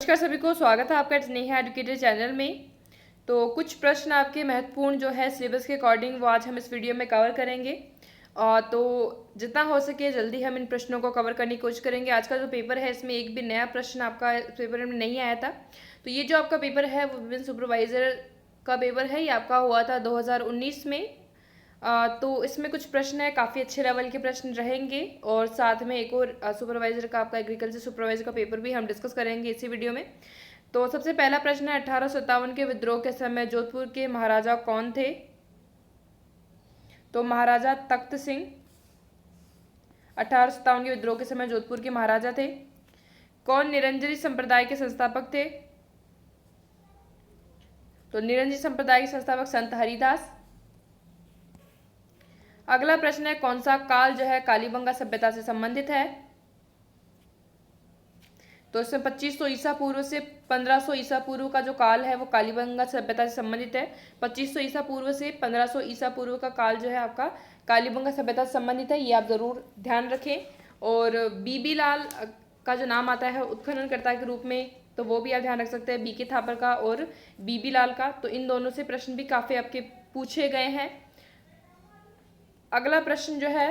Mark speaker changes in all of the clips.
Speaker 1: नमस्कार सभी को, स्वागत है आपका स्नेहा एजुकेटर चैनल में। तो कुछ प्रश्न आपके महत्वपूर्ण जो है सिलेबस के अकॉर्डिंग वो आज हम इस वीडियो में कवर करेंगे। तो जितना हो सके जल्दी हम इन प्रश्नों को कवर करने की कोशिश करेंगे। आज का जो पेपर है इसमें एक भी नया प्रश्न आपका पेपर में नहीं आया था। तो ये जो आपका पेपर है वो विमेन सुपरवाइज़र का पेपर है, ये आपका हुआ था 2019 में। तो इसमें कुछ प्रश्न है, काफ़ी अच्छे लेवल के प्रश्न रहेंगे और साथ में एक और सुपरवाइजर का आपका एग्रीकल्चर सुपरवाइजर का पेपर भी हम डिस्कस करेंगे इसी वीडियो में। तो सबसे पहला प्रश्न है 1857 के विद्रोह के समय जोधपुर के महाराजा कौन थे? तो महाराजा तख्त सिंह 1857 के विद्रोह के समय जोधपुर के महाराजा थे। कौन निरंजनी संप्रदाय के संस्थापक थे? तो निरंजनी संप्रदाय के संस्थापक संत हरिदास। अगला प्रश्न है कौन सा काल जो है कालीबंगा सभ्यता से संबंधित है? तो इसमें 2500 ईसा पूर्व से 1500 ईसा पूर्व का जो काल है वो कालीबंगा सभ्यता से संबंधित है। 2500 ईसा पूर्व से 1500 ईसा पूर्व का काल जो है आपका कालीबंगा सभ्यता से संबंधित है, ये आप जरूर ध्यान रखें। और बीबी लाल का जो नाम आता है उत्खननकर्ता के रूप में, तो वो भी आप ध्यान रख सकते हैं, बीके थापर का और बीबी लाल का। तो इन दोनों से प्रश्न भी काफ़ी आपके पूछे गए हैं। अगला प्रश्न जो है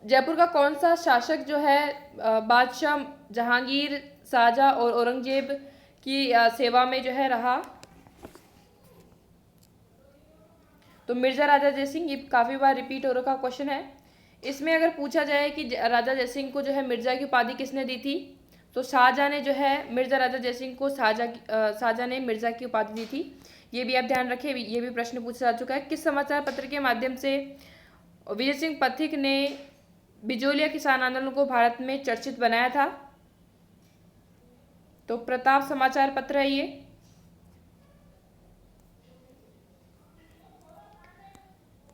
Speaker 1: जयपुर का कौन सा शासक जो है बादशाह जहांगीर, शाहजहां और औरंगजेब की सेवा में जो है रहा? तो मिर्जा राजा जयसिंह। ये काफ़ी बार रिपीट हो रखा क्वेश्चन है। इसमें अगर पूछा जाए कि राजा जयसिंह को जो है मिर्जा की उपाधि किसने दी थी, तो शाहजहां ने जो है मिर्जा राजा जयसिंह को शाहजहां ने मिर्जा की उपाधि दी थी। ये भी आप ध्यान रखें, ये भी प्रश्न पूछा जा चुका है। किस समाचार पत्र के माध्यम से विजय सिंह पथिक ने बिजोलिया किसान आंदोलन को भारत में चर्चित बनाया था? तो प्रताप समाचार पत्र है ये।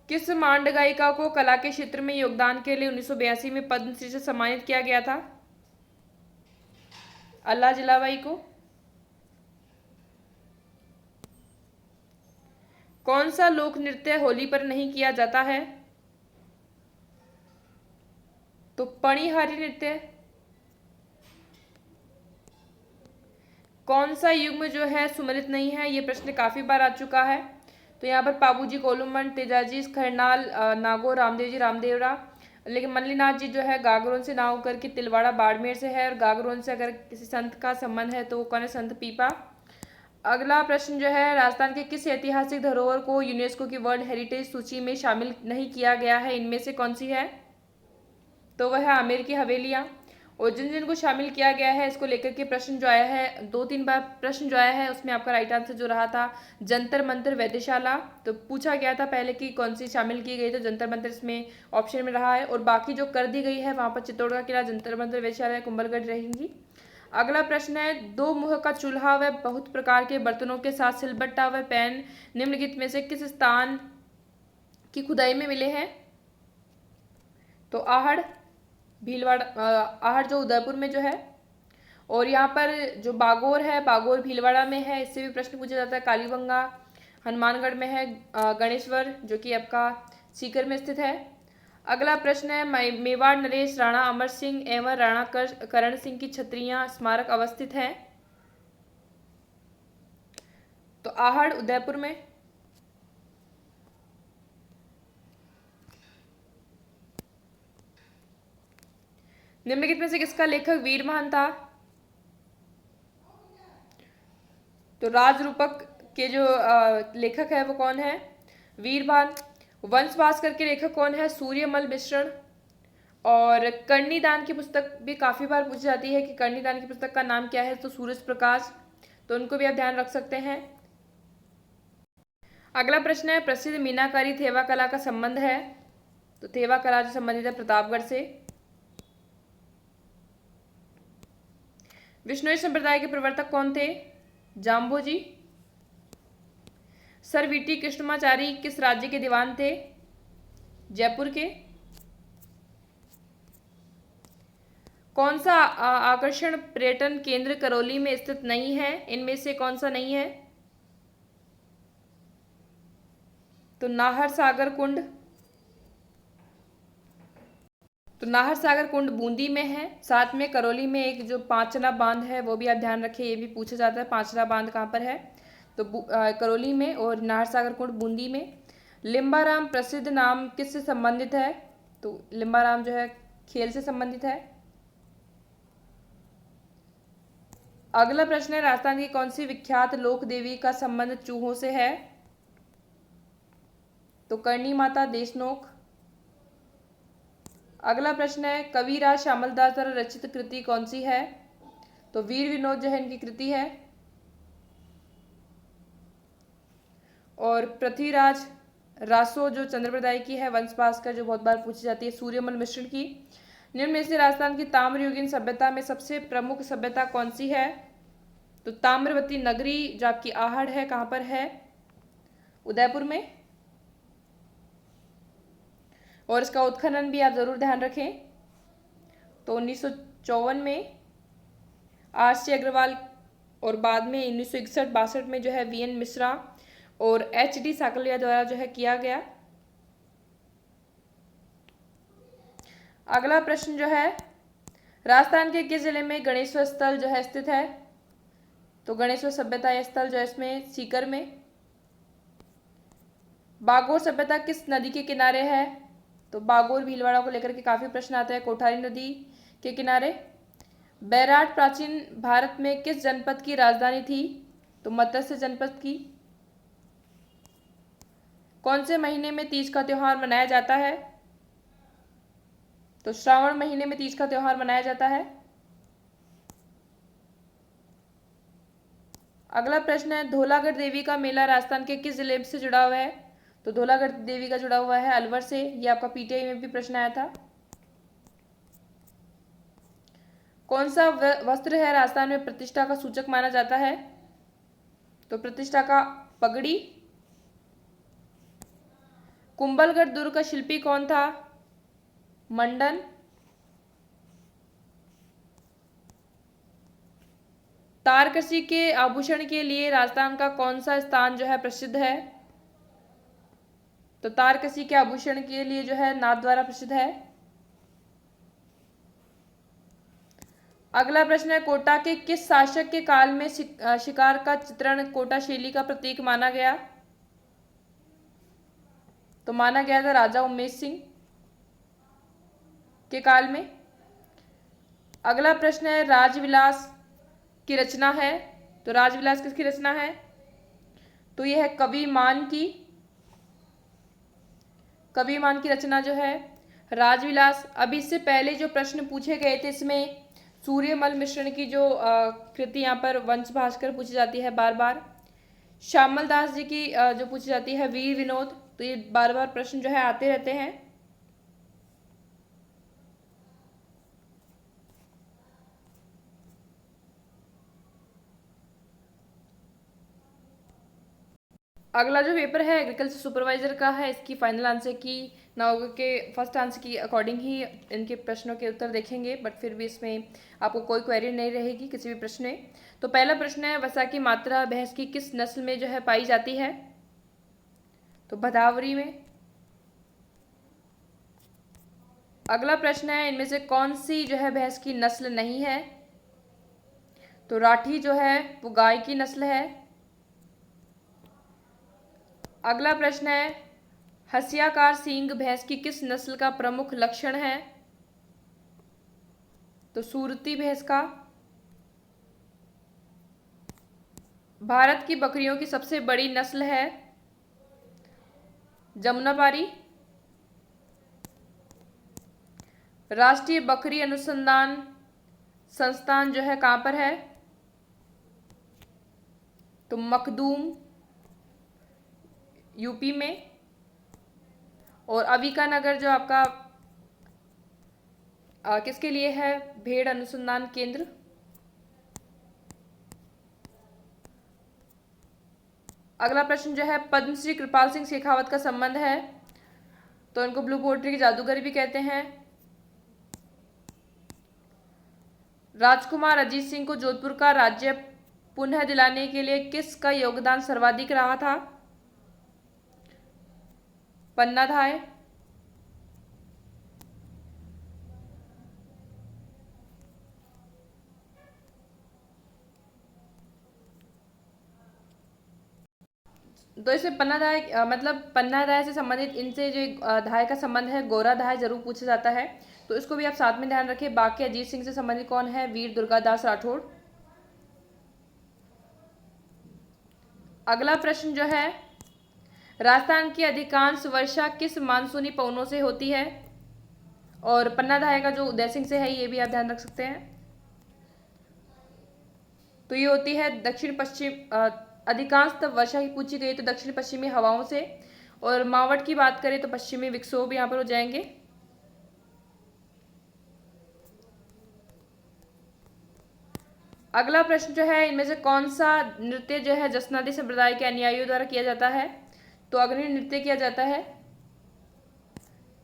Speaker 1: किस मांड गायिका को कला के क्षेत्र में योगदान के लिए 1982 में पद्मश्री से सम्मानित किया गया था? अल्लाह जिलाबाई को। कौन सा लोक नृत्य होली पर नहीं किया जाता है? तो पणिहारी नृत्य। कौन सा युग्म जो है सुमेलित नहीं है? ये प्रश्न काफी बार आ चुका है। तो यहाँ पर पाबूजी कोलुमन, तेजाजी खरनाल, नागौर रामदेव जी रामदेवरा। लेकिन मल्लीनाथ जी जो है गागरोन से नाव करके तिलवाड़ा बाड़मेर से है, और गागरोन से अगर किसी संत का संबंध है तो वो कौन है? संत पीपा। अगला प्रश्न जो है राजस्थान के किस ऐतिहासिक धरोहर को यूनेस्को की वर्ल्ड हेरिटेज सूची में शामिल नहीं किया गया है? इनमें से कौन सी है? तो वह है आमेर की हवेलियाँ। और जिन जिनको शामिल किया गया है इसको लेकर के प्रश्न जो आया है, 2-3 बार प्रश्न जो आया है उसमें आपका राइट आंसर जो रहा था जंतर मंतर वेधशाला। तो पूछा गया था पहले कि कौन सी शामिल की गई, तो जंतर मंतर इसमें ऑप्शन में रहा है। और बाकी जो कर दी गई है वहाँ पर चित्तौड़ का किला, जंतर मंतर, वेधशाला, कुंभलगढ़ रहेंगी। अगला प्रश्न है दो मुँह का चूल्हा व बहुत प्रकार के बर्तनों के साथ सिलबट्टा व पैन निम्नलिखित में से किस स्थान की खुदाई में मिले हैं? तो आहड़ भीलवाड़ा, आहड़ जो उदयपुर में जो है। और यहाँ पर जो बागोर है, बागोर भीलवाड़ा में है, इससे भी प्रश्न पूछा जाता है। कालीबंगा हनुमानगढ़ में है। गणेश्वर जो कि आपका सीकर में स्थित है। अगला प्रश्न है मेवाड़ नरेश राणा अमर सिंह एवं राणा करण सिंह की छत्रियां स्मारक अवस्थित है? तो आहड़ उदयपुर में। निम्नलिखित में से किसका लेखक वीरमहन था? तो राजरूपक के जो लेखक है वो कौन है? वीरभान। वंश भास्कर के लेखक कौन है? सूर्यमल मिश्रण। और कर्णीदान की पुस्तक भी काफी बार पूछी जाती है कि कर्णीदान की पुस्तक का नाम क्या है, तो सूरज प्रकाश। तो उनको भी आप ध्यान रख सकते हैं। अगला प्रश्न है प्रसिद्ध मीनाकारी थेवा कला का संबंध है? तो थेवा कला जो संबंधित है प्रतापगढ़ से। विष्णोई संप्रदाय के प्रवर्तक कौन थे? जाम्बोजी। सर वीटी कृष्णमाचारी किस राज्य के दीवान थे? जयपुर के। कौन सा आकर्षण पर्यटन केंद्र करौली में स्थित नहीं है? इनमें से कौन सा नहीं है? तो नाहर सागर कुंड। तो नाहर सागर कुंड बूंदी में है। साथ में करौली में एक जो पांचना बांध है वो भी आप ध्यान रखें, ये भी पूछा जाता है पांचना बांध कहाँ पर है, तो करौली में, और नाहर सागर कुंड बूंदी में। लिम्बाराम प्रसिद्ध नाम किससे संबंधित है, तो लिम्बाराम जो है खेल से संबंधित है। अगला प्रश्न है, राजस्थान की कौन सी विख्यात लोक देवी का संबंध चूहों से है, तो करणी माता देशनोक। अगला प्रश्न है, कविराज श्यामलदास द्वारा रचित कृति कौन सी है, तो वीर विनोद जो है इनकी कृति है। और पृथ्वीराज रासो जो चंद्रप्रदाय की है, वंश भास्कर जो बहुत बार पूछी जाती है, सूर्यमल मिश्र की। निम्न में से राजस्थान की ताम्रयुगीन सभ्यता में सबसे प्रमुख सभ्यता कौन सी है, तो ताम्रवती नगरी जो आपकी आहड़ है कहाँ पर है, उदयपुर में। और इसका उत्खनन भी आप जरूर ध्यान रखें। तो 1954 में आर.सी. अग्रवाल, और बाद में 1961-62 में जो है वी.एन. मिश्रा और एच.डी. साकलिया द्वारा जो है किया गया। अगला प्रश्न जो है, राजस्थान के किस जिले में गणेश्वर स्थल जो है स्थित है, तो गणेश्वर सभ्यता स्थल जो है इसमें सीकर में। बागोर सभ्यता किस नदी के किनारे है, तो बागोर भीलवाड़ा को लेकर के काफी प्रश्न आते हैं, कोठारी नदी के किनारे। बैराट प्राचीन भारत में किस जनपद की राजधानी थी, तो मत्स्य जनपद की। कौन से महीने में तीज का त्योहार मनाया जाता है, तो श्रावण महीने में तीज का त्योहार मनाया जाता है। अगला प्रश्न है, धौलागढ़ देवी का मेला राजस्थान के किस जिले से जुड़ा हुआ है, तो धौलागढ़ देवी का जुड़ा हुआ है अलवर से। ये आपका पीटीआई में भी प्रश्न आया था। कौन सा वस्त्र है राजस्थान में प्रतिष्ठा का सूचक माना जाता है, तो प्रतिष्ठा का पगड़ी। कुंभलगढ़ दुर्ग का शिल्पी कौन था, मंडन। तारकसी के आभूषण के लिए राजस्थान का कौन सा स्थान जो है प्रसिद्ध है, तो तारकसी के आभूषण के लिए जो है नाथद्वारा प्रसिद्ध है। अगला प्रश्न है, कोटा के किस शासक के काल में शिकार का चित्रण कोटा शैली का प्रतीक माना गया, तो माना गया था राजा उमेश सिंह के काल में। अगला प्रश्न है, राजविलास की रचना है, तो राजविलास किसकी रचना है, तो यह है कवि मान की। कवि मान की रचना जो है राजविलास। अभी इससे पहले जो प्रश्न पूछे गए थे इसमें सूर्यमल मिश्रण की जो कृति यहाँ पर वंश भास्कर पूछी जाती है बार बार। श्यामल दास जी की जो पूछी जाती है वीर विनोद। तो ये बार बार प्रश्न जो है आते रहते हैं। अगला जो पेपर है एग्रीकल्चर सुपरवाइजर का है। इसकी फाइनल आंसर की नाउगे के फर्स्ट आंसर की अकॉर्डिंग ही इनके प्रश्नों के उत्तर देखेंगे, बट फिर भी इसमें आपको कोई क्वेरी नहीं रहेगी किसी भी प्रश्न में। तो पहला प्रश्न है, वसा की मात्रा भैंस की किस नस्ल में जो है पाई जाती है, तो भदावरी में। अगला प्रश्न है, इनमें से कौन सी जो है भैंस की नस्ल नहीं है, तो राठी जो है वो गाय की नस्ल है। अगला प्रश्न है, हसियाकार सींग भैंस की किस नस्ल का प्रमुख लक्षण है, तो सूरती भैंस का। भारत की बकरियों की सबसे बड़ी नस्ल है जमुनापारी। राष्ट्रीय बकरी अनुसंधान संस्थान जो है कहाँ पर है, तो मखदूम यूपी में। और अविका नगर जो आपका किसके लिए है, भेड़ अनुसंधान केंद्र। अगला प्रश्न जो है, पद्मश्री कृपाल सिंह शेखावत का संबंध है, तो इनको ब्लू पोएट्री के जादूगर भी कहते हैं। राजकुमार अजीत सिंह को जोधपुर का राज्य पुनः दिलाने के लिए किसका योगदान सर्वाधिक रहा था, पन्नाधाय। तो इसमें पन्नाधाय मतलब पन्नाधाय से संबंधित इनसे जो धाय का संबंध है गोरा धाय जरूर पूछा जाता है, तो इसको भी आप साथ में ध्यान रखिए। बाकी अजीत सिंह से संबंधित कौन है? वीर दुर्गादास राठौड़। अगला प्रश्न जो है, राजस्थान की अधिकांश वर्षा किस मानसूनी पवनों से होती है? और पन्नाधाय का जो उदय सिंह से है ये भी आप ध्यान रख सकते हैं। तो ये होती है दक्षिण पश्चिम, अधिकांश वर्षा ही पूछी गई तो दक्षिण पश्चिमी हवाओं से, और मावट की बात करें तो पश्चिमी विक्षोभ यहाँ पर हो जाएंगे। अगला प्रश्न जो है, इनमें से कौन सा नृत्य जो है जसनादी संप्रदाय के अनुयायियों द्वारा किया जाता है? तो अग्नि नृत्य किया जाता है,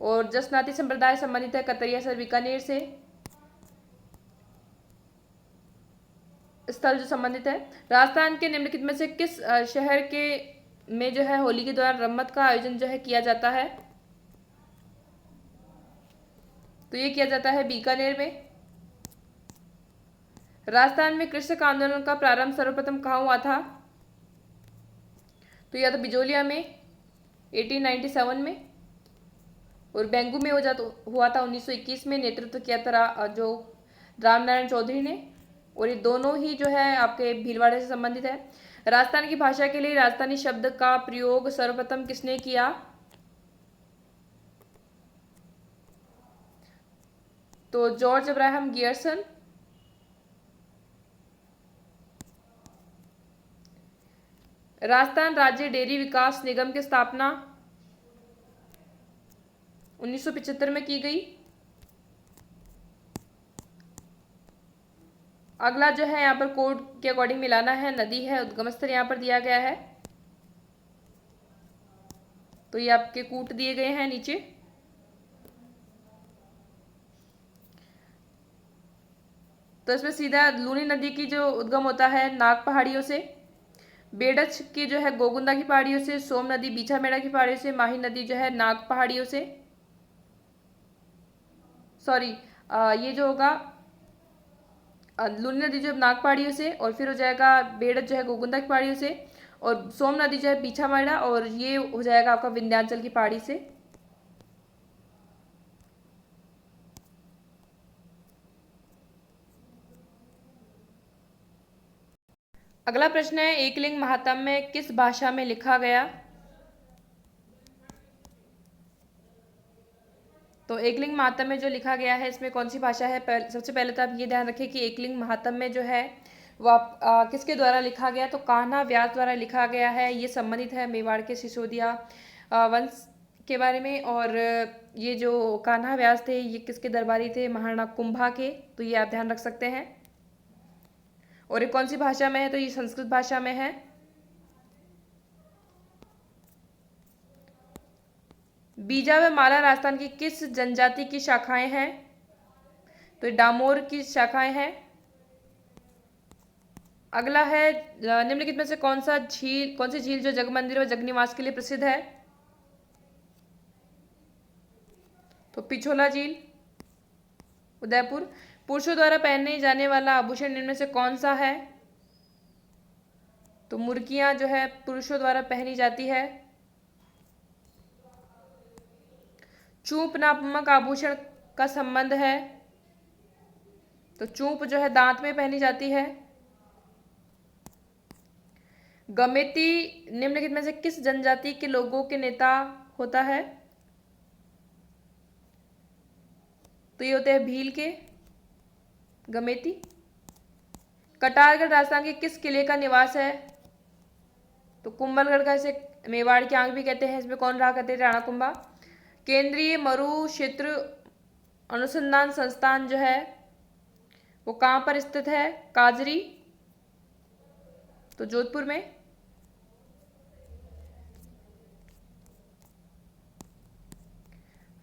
Speaker 1: और जसनादी संप्रदाय संबंधित है कतरिया सर बीकानेर से, स्थल जो संबंधित है। राजस्थान के निम्नलिखित में से किस शहर के में जो है होली के दौरान रम्मत का आयोजन जो है किया जाता है? तो ये किया जाता है बीकानेर में। राजस्थान में कृषक आंदोलन का प्रारंभ सर्वप्रथम कहाँ हुआ था? तो या तो बिजोलिया में 1897 में, और बेंगू में हुआ था 1921 में, नेतृत्व किया था जो रामनारायण चौधरी ने, और ये दोनों ही जो है आपके भीलवाड़े से संबंधित है। राजस्थान की भाषा के लिए राजस्थानी शब्द का प्रयोग सर्वप्रथम किसने किया? तो जॉर्ज अब्राहम गियर्सन। राजस्थान राज्य डेयरी विकास निगम की स्थापना 1975 में की गई। अगला जो है यहाँ पर कोड के अकॉर्डिंग मिलाना है, नदी है, उद्गम स्थल यहाँ पर दिया गया है, तो ये आपके कूट दिए गए हैं नीचे। तो इसमें सीधा लूनी नदी की जो उद्गम होता है नाग पहाड़ियों से, बेडच की जो है गोगुंदा की पहाड़ियों से, सोम नदी बीछा मेड़ा की पहाड़ियों से, माही नदी जो है नाग पहाड़ियों से, सॉरी ये जो होगा लूनी नदी जो है नाग पहाड़ियों से, और फिर हो जाएगा बेड़च जो है गोगुंदा की पहाड़ियों से, और सोम नदी जो है बीछा मेड़ा, और ये हो जाएगा आपका विंध्याचल की पहाड़ी से। अगला प्रश्न है, एकलिंग महात्म्य किस भाषा में लिखा गया? तो एकलिंग महात्म्य जो लिखा गया है इसमें कौन सी भाषा है? सबसे पहले तो आप ये ध्यान रखें कि एकलिंग महात्म्य जो है वह किसके द्वारा लिखा गया? तो कान्हा व्यास द्वारा लिखा गया है। ये संबंधित है मेवाड़ के सिसोदिया वंश के बारे में, और ये जो कान्हा व्यास थे ये किसके दरबारी थे? महाराणा कुंभा के, तो ये आप ध्यान रख सकते हैं। और ये कौन सी भाषा में है? तो ये संस्कृत भाषा में है। बीजा व माला राजस्थान की किस जनजाति की शाखाएं हैं? तो डामोर की शाखाएं हैं। अगला है, निम्नलिखित में से कौन सी झील जो जगमंदिर व जगनिवास के लिए प्रसिद्ध है? तो पिछोला झील, उदयपुर। पुरुषों द्वारा पहने जाने वाला आभूषण इनमें से कौन सा है? तो मुर्कियां जो है पुरुषों द्वारा पहनी जाती है। चूप नामक आभूषण का संबंध है? तो चूप जो है दांत में पहनी जाती है। गमेती निम्नलिखित में से किस जनजाति के लोगों के नेता होता है? तो ये होते हैं भील के गमेती। कटारगढ़ राजस्थान के किस किले का निवास है? तो कुंभलगढ़ का, इसे मेवाड़ की आंख भी कहते हैं। इसमें कौन रहा करते थे? राणा कुंभा। केंद्रीय मरु क्षेत्र अनुसंधान संस्थान जो है वो कहाँ पर स्थित है? काजरी, तो जोधपुर में।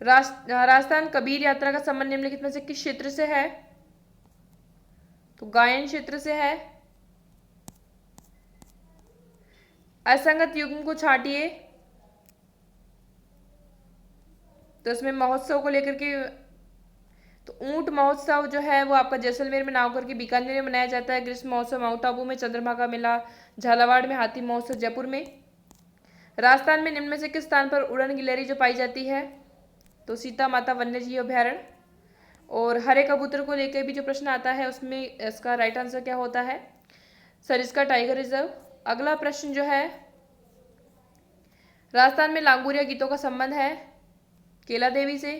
Speaker 1: राजस्थान कबीर यात्रा का संबंध निम्नलिखित में से किस क्षेत्र से है? तो गायन क्षेत्र से है। असंगत युग्म को छांटिए, तो इसमें महोत्सव को लेकर के, तो ऊंट महोत्सव जो है वो आपका जैसलमेर में, नागौर के बीकानेर में मनाया जाता है। ग्रीष्म महोत्सव माउंट आबू में, चंद्रमा का मेला झालावाड़ में, हाथी महोत्सव जयपुर में। राजस्थान में निम्न में से किस स्थान पर उड़न गिलहरी जो पाई जाती है? तो सीता माता वन्यजीव अभ्यारण्य। और हरे कबूतर को लेकर भी जो प्रश्न आता है उसमें इसका राइट आंसर क्या होता है? Sariska tiger reserve. अगला प्रश्न जो है, राजस्थान में लांगुरिया गीतों का संबंध है केला देवी से।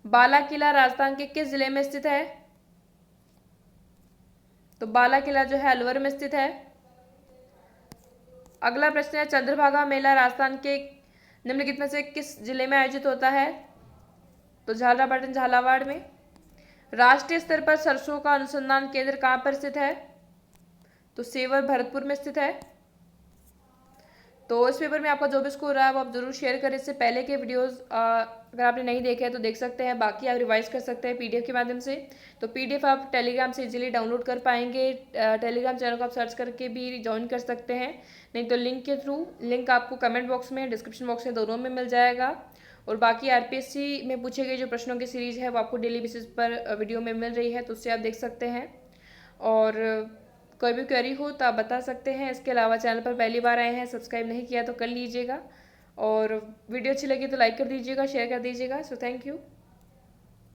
Speaker 1: बाला किला राजस्थान के किस जिले में स्थित है? तो बाला किला जो है अलवर में स्थित है। अगला प्रश्न है, चंद्रभागा मेला राजस्थान के निम्नलिखित में से किस जिले में आयोजित होता है? तो झालरापाटन झालावाड़ में। राष्ट्रीय स्तर पर सरसों का अनुसंधान केंद्र कहाँ पर स्थित है? तो सेवर भरतपुर में स्थित है। तो इस पेपर में आपका जो भी स्कोर रहा है वो आप जरूर शेयर करें। इससे पहले के वीडियोस अगर आपने नहीं देखे हैं तो देख सकते हैं, बाकी आप रिवाइज कर सकते हैं पीडीएफ के माध्यम से। तो पीडीएफ आप टेलीग्राम से इजीली डाउनलोड कर पाएंगे। टेलीग्राम चैनल को आप सर्च करके भी ज्वाइन कर सकते हैं, नहीं तो लिंक के थ्रू। लिंक आपको कमेंट बॉक्स में, डिस्क्रिप्शन बॉक्स में, दोनों में मिल जाएगा। और बाकी आरपीएससी में पूछे गए जो प्रश्नों की सीरीज है वो आपको डेली बेसिस पर वीडियो में मिल रही है, तो उससे आप देख सकते हैं। और कोई भी क्वेरी हो तो आप बता सकते हैं। इसके अलावा चैनल पर पहली बार आए हैं, सब्सक्राइब नहीं किया तो कर लीजिएगा। और वीडियो अच्छी लगी तो लाइक कर दीजिएगा, शेयर कर दीजिएगा। So thank you.